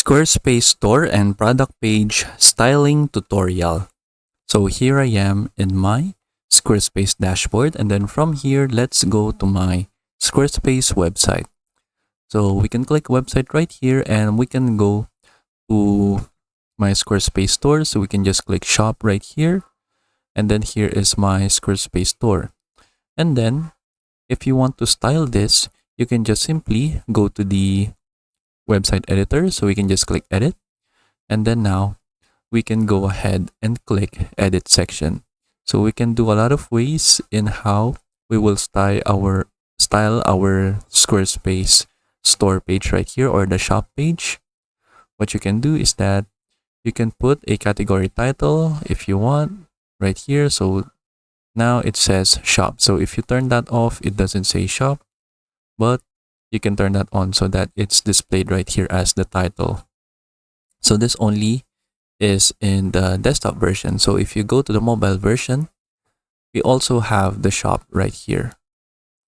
Squarespace store and product page styling tutorial. So here I am in my Squarespace dashboard, and then from here let's go to my Squarespace website. So we can click website right here and we can go to my Squarespace store. So we can just click shop right here, and then here is my Squarespace store. And then if you want to style this, you can just simply go to the website editor. So we can just click edit, and then now we can go ahead and click edit section. So we can do a lot of ways in how we will style our Squarespace store page right here, or the shop page. What you can do is that you can put a category title if you want right here. So now it says shop. So if you turn that off, it doesn't say shop, but you can turn that on so that it's displayed right here as the title. So this only is in the desktop version. So if you go to the mobile version, we also have the shop right here.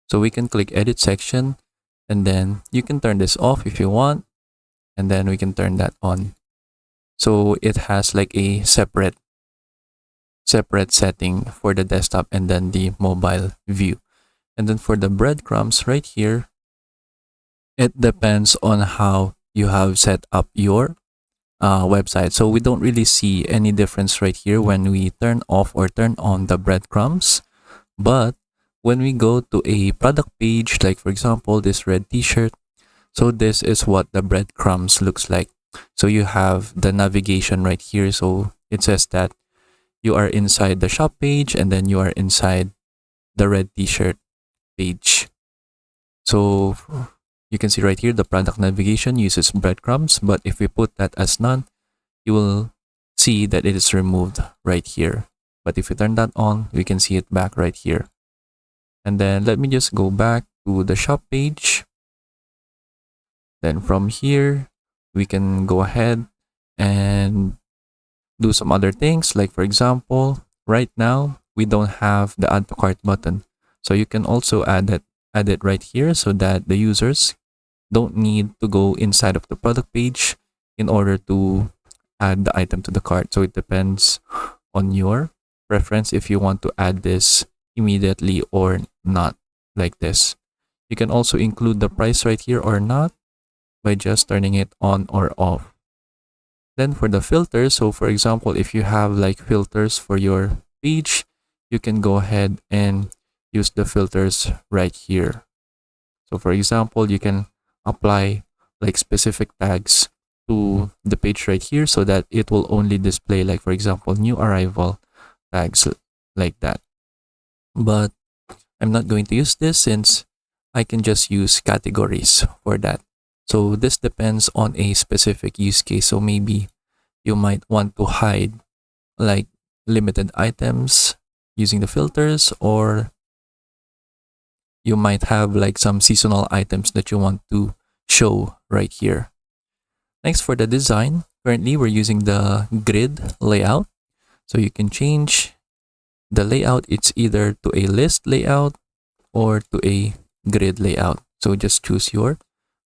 So we can click edit section, and then you can turn this off if you want, and then we can turn that on. So it has like a separate setting for the desktop and then the mobile view. And then for the breadcrumbs right here, it depends on how you have set up your website. So we don't really see any difference right here when we turn off or turn on the breadcrumbs. But when we go to a product page, like for example, this red t-shirt, so this is what the breadcrumbs looks like. So you have the navigation right here. So it says that you are inside the shop page, and then you are inside the red t-shirt page. So you can see right here, the product navigation uses breadcrumbs, but if we put that as none, you will see that it is removed right here. But if we turn that on, we can see it back right here. And then let me just go back to the shop page. Then from here, we can go ahead and do some other things. Like for example, right now, we don't have the add to cart button. So you can also add it right here so that the users don't need to go inside of the product page in order to add the item to the cart. So it depends on your preference if you want to add this immediately or not, like this. You can also include the price right here or not by just turning it on or off. Then for the filters, so for example, if you have like filters for your page, you can go ahead and use the filters right here. So for example, you can apply like specific tags to the page right here so that it will only display, like for example, new arrival tags like that. But I'm not going to use this since I can just use categories for that. So this depends on a specific use case. So maybe you might want to hide like limited items using the filters, or you might have like some seasonal items that you want to show right here. Next, for the design, currently we're using the grid layout. So you can change the layout. It's either to a list layout or to a grid layout. So just choose your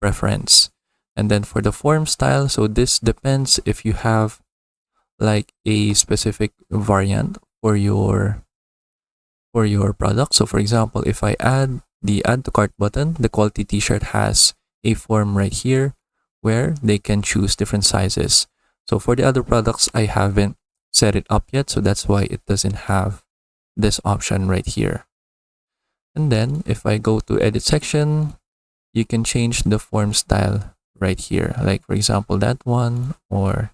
preference. And then for the form style, so this depends if you have like a specific variant for your product. So for example, if I add the add to cart button, the quality t-shirt has a form right here where they can choose different sizes. So for the other products, I haven't set it up yet, so that's why it doesn't have this option right here. And then if I go to edit section, you can change the form style right here, like for example that one or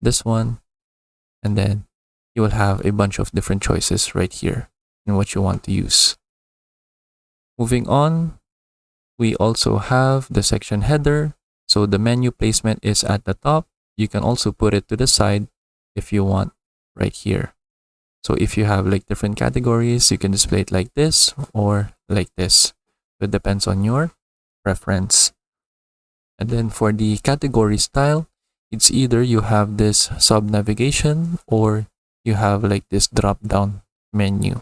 this one, and then you will have a bunch of different choices right here in what you want to use. Moving on, we also have the section header. So the menu placement is at the top. You can also put it to the side if you want right here. So if you have like different categories, you can display it like this or like this. It depends on your preference. And then for the category style, it's either you have this sub navigation or you have like this drop down menu.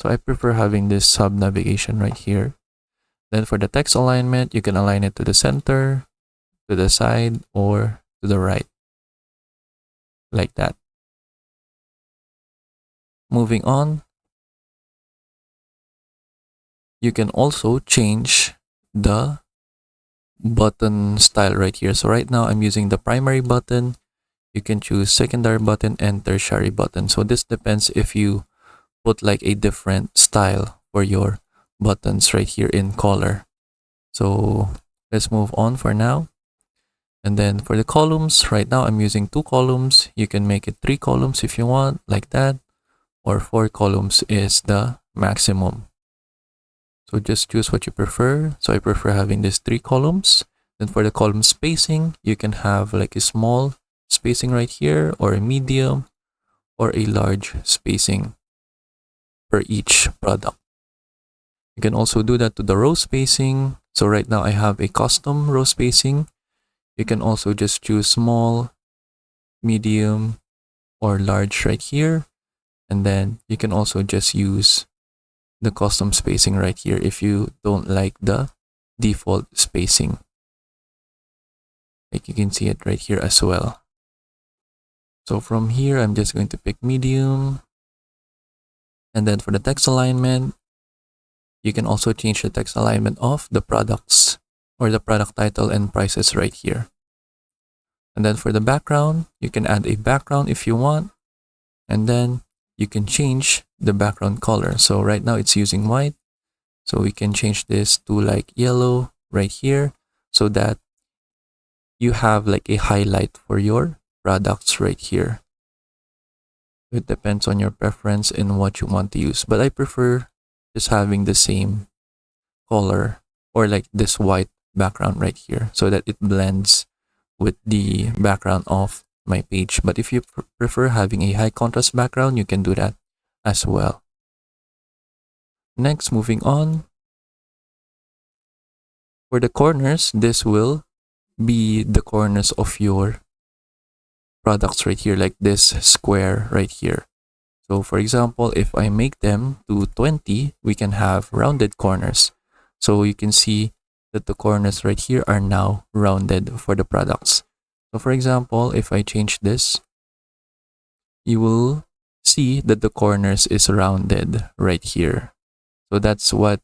So I prefer having this sub navigation right here. Then for the text alignment, you can align it to the center, to the side, or to the right, like that. Moving on, you can also change the button style right here. So right now I'm using the primary button. You can choose secondary button and tertiary button. So this depends if you put like a different style for your buttons right here in color. So let's move on for now. And then for the columns, right now I'm using 2 columns. You can make it 3 columns if you want, like that, or 4 columns is the maximum. So just choose what you prefer. So I prefer having these 3 columns. Then for the column spacing, you can have like a small spacing right here, or a medium, or a large spacing per each product. You can also do that to the row spacing. So right now I have a custom row spacing. You can also just choose small, medium, or large right here. And then you can also just use the custom spacing right here if you don't like the default spacing. Like you can see it right here as well. So from here, I'm just going to pick medium. And then for the text alignment, you can also change the text alignment of the products or the product title and prices right here. And then for the background, you can add a background if you want. And then you can change the background color. So right now it's using white. So we can change this to like yellow right here so that you have like a highlight for your products right here. It depends on your preference and what you want to use. But I prefer just having the same color or like this white background right here so that it blends with the background of my page. But if you prefer having a high contrast background, you can do that as well. Next, moving on. For the corners, this will be the corners of your products right here, like this square right here. So for example, if I make them to 20, we can have rounded corners. So you can see that the corners right here are now rounded for the products. So for example, if I change this, you will see that the corners is rounded right here. So that's what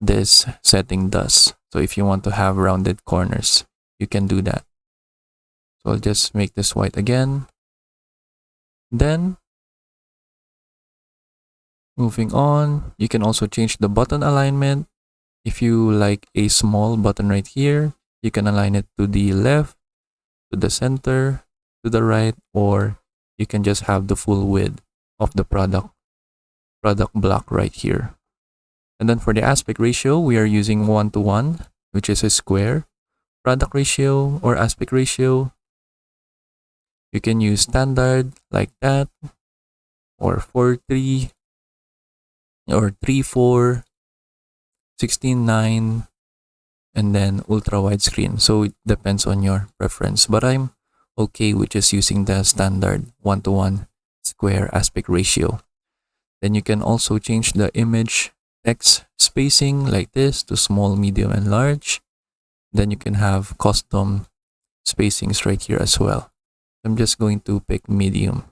this setting does. So if you want to have rounded corners, you can do that. So I'll just make this white again. Then moving on, you can also change the button alignment. If you like a small button right here, you can align it to the left, to the center, to the right, or you can just have the full width of the product block right here. And then for the aspect ratio, we are using 1:1, which is a square. Product ratio or aspect ratio, you can use standard like that, or 4:3, or 3:4, 16:9, and then ultra widescreen. So it depends on your preference, but I'm okay with just using the standard 1:1 square aspect ratio. Then you can also change the image text spacing like this to small, medium, and large. Then you can have custom spacings right here as well. I'm just going to pick medium.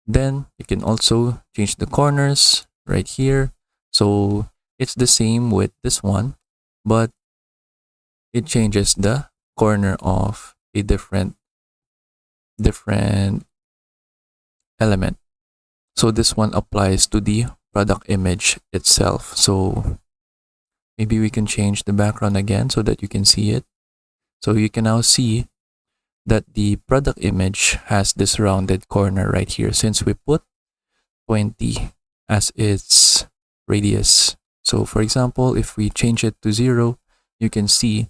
Then you can also change the corners right here. So it's the same with this one, but it changes the corner of a different element. So this one applies to the product image itself. So maybe we can change the background again so that you can see it. So you can now see that the product image has this rounded corner right here since we put 20 as its radius. So for example, if we change it to 0, you can see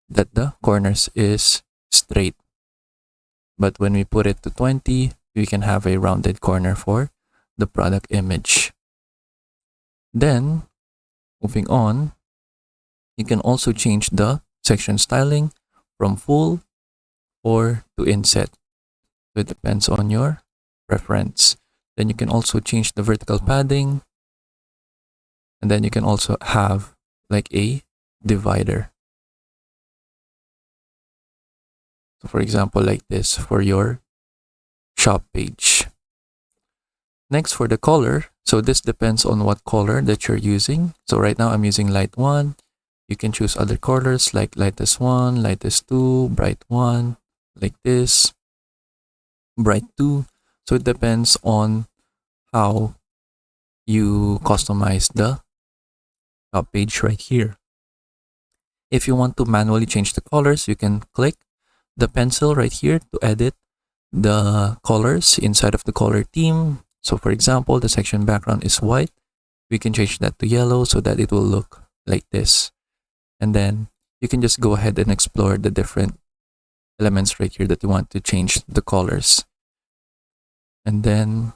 that the corners is straight. But when we put it to 20, we can have a rounded corner for the product image. Then, moving on, you can also change the section styling from full or to inset. So it depends on your preference. Then you can also change the vertical padding. And then you can also have like a divider. So for example, like this for your shop page. Next, for the color, so this depends on what color that you're using. So right now I'm using light 1. You can choose other colors like lightest 1, lightest 2, bright 1, like this, bright 2. So it depends on how you customize the top page right here. If you want to manually change the colors, you can click the pencil right here to edit the colors inside of the color theme. So for example, the section background is white. We can change that to yellow so that it will look like this. And then you can just go ahead and explore the different elements right here that you want to change the colors. And then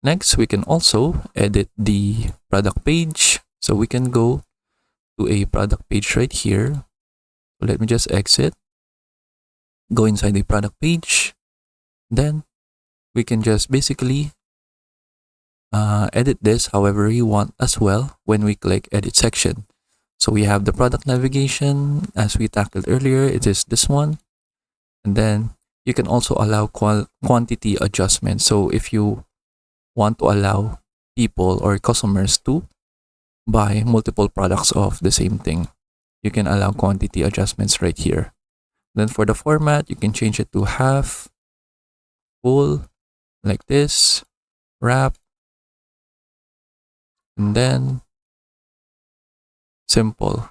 next, we can also edit the product page. So we can go to a product page right here. So let me just exit, go inside the product page. Then we can just basically edit this however you want as well when we click edit section. So we have the product navigation as we tackled earlier. It is this one. And then you can also allow quantity adjustments. So if you want to allow people or customers to buy multiple products of the same thing, you can allow quantity adjustments right here. Then for the format, you can change it to half, full, like this, wrap, and then simple.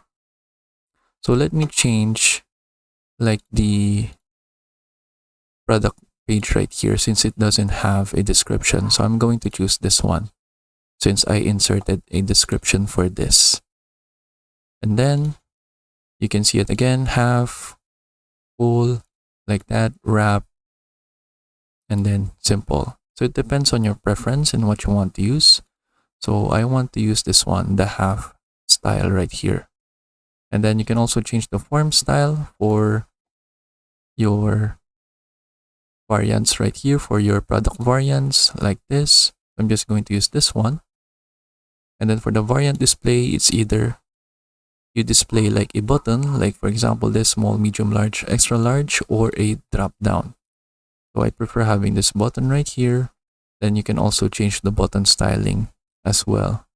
So let me change like the product page right here since it doesn't have a description. So I'm going to choose this one since I inserted a description for this. And then you can see it again, half, full, like that, wrap, and then simple. So it depends on your preference and what you want to use. So I want to use this one, the half style right here. And then you can also change the form style for your variants right here, for your product variants like this. I'm just going to use this one. And then for the variant display, it's either you display like a button, like for example, this small, medium, large, extra large, or a drop down. So I prefer having this button right here. Then you can also change the button styling as well.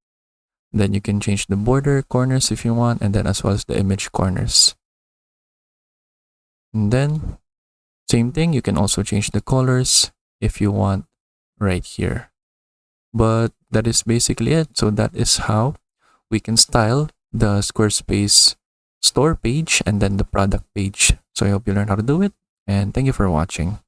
Then you can change the border corners if you want, and then as well as the image corners. And then same thing, you can also change the colors if you want right here. But that is basically it. So that is how we can style the Squarespace store page and then the product page. So I hope you learned how to do it, and thank you for watching.